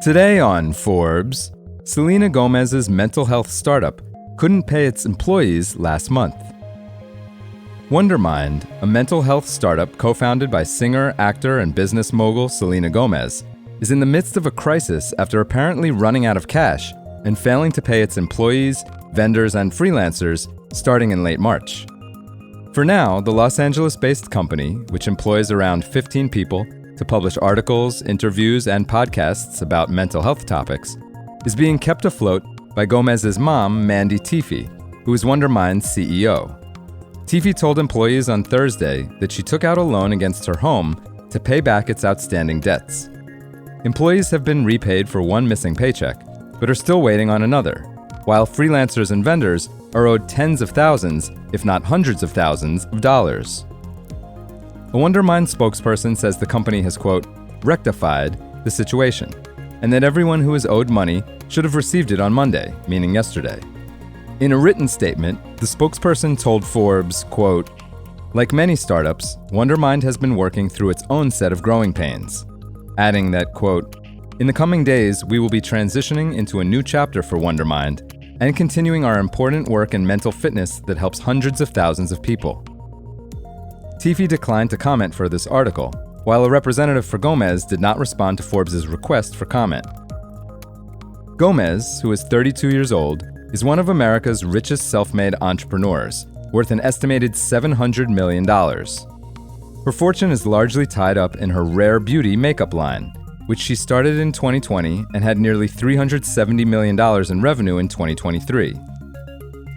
Today on Forbes, Selena Gomez's mental health startup couldn't pay its employees last month. Wondermind, a mental health startup co-founded by singer, actor, and business mogul Selena Gomez, is in the midst of a crisis after apparently running out of cash and failing to pay its employees, vendors, and freelancers starting in late March. For now, the Los Angeles-based company, which employs around 15 people to publish articles, interviews, and podcasts about mental health topics, is being kept afloat by Gomez's mom, Mandy Teefey, who is Wondermind's CEO. Teefey told employees on Thursday that she took out a loan against her home to pay back its outstanding debts. Employees have been repaid for one missing paycheck, but are still waiting on another, while freelancers and vendors are owed tens of thousands, if not hundreds of thousands, of dollars. A Wondermind spokesperson says the company has, quote, rectified the situation, and that everyone who is owed money should have received it on Monday, meaning yesterday. In a written statement, the spokesperson told Forbes, quote, like many startups, Wondermind has been working through its own set of growing pains, adding that, quote, in the coming days, we will be transitioning into a new chapter for Wondermind and continuing our important work in mental fitness that helps hundreds of thousands of people. Teefey declined to comment for this article, while a representative for Gomez did not respond to Forbes' request for comment. Gomez, who is 32 years old, is one of America's richest self-made entrepreneurs, worth an estimated $700 million. Her fortune is largely tied up in her rare beauty makeup line, which she started in 2020 and had nearly $370 million in revenue in 2023.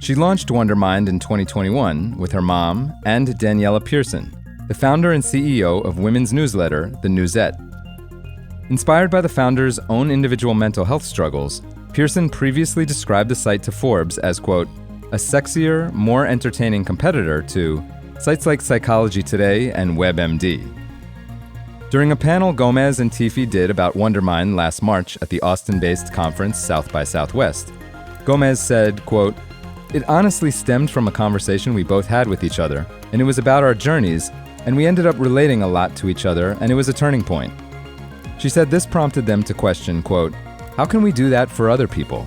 She launched Wondermind in 2021 with her mom and Daniela Pearson, the founder and CEO of women's newsletter, The Newsette. Inspired by the founder's own individual mental health struggles, Pearson previously described the site to Forbes as, quote, a sexier, more entertaining competitor to sites like Psychology Today and WebMD. During a panel Gomez and Teefey did about Wondermind last March at the Austin-based conference South by Southwest, Gomez said, quote, it honestly stemmed from a conversation we both had with each other, and it was about our journeys, and we ended up relating a lot to each other, and it was a turning point. She said this prompted them to question, quote, how can we do that for other people?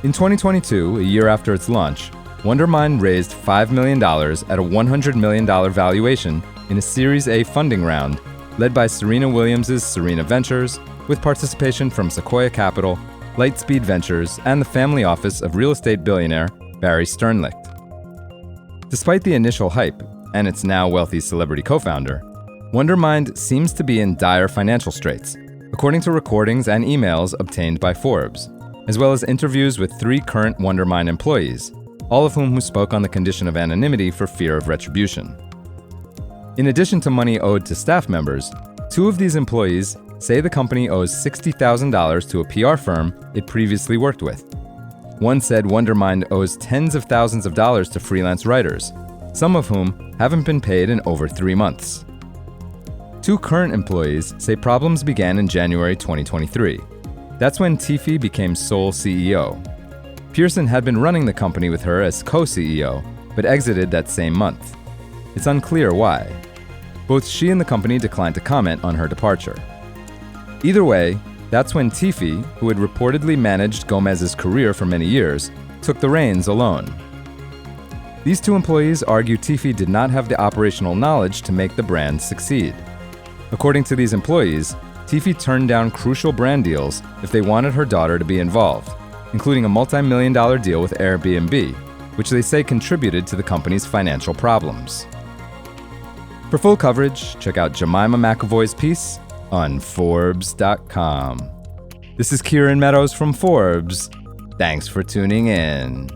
In 2022, a year after its launch, Wondermind raised $5 million at a $100 million valuation in a Series A funding round led by Serena Williams' Serena Ventures, with participation from Sequoia Capital, Lightspeed Ventures, and the family office of real estate billionaire Barry Sternlicht. Despite the initial hype, and its now wealthy celebrity co-founder, Wondermind seems to be in dire financial straits, according to recordings and emails obtained by Forbes, as well as interviews with 3 current Wondermind employees, all of whom spoke on the condition of anonymity for fear of retribution. In addition to money owed to staff members, 2 of these employees say the company owes $60,000 to a PR firm it previously worked with. One said Wondermind owes tens of thousands of dollars to freelance writers, some of whom haven't been paid in over 3 months. 2 current employees say problems began in January 2023. That's when Teefey became sole CEO. Pearson had been running the company with her as co-CEO, but exited that same month. It's unclear why. Both she and the company declined to comment on her departure. Either way, that's when Teefey, who had reportedly managed Gomez's career for many years, took the reins alone. These 2 employees argue Teefey did not have the operational knowledge to make the brand succeed. According to these employees, Teefey turned down crucial brand deals if they wanted her daughter to be involved, including a multi-million-dollar deal with Airbnb, which they say contributed to the company's financial problems. For full coverage, check out Jemima McAvoy's piece on Forbes.com. This is Kieran Meadows from Forbes. Thanks for tuning in.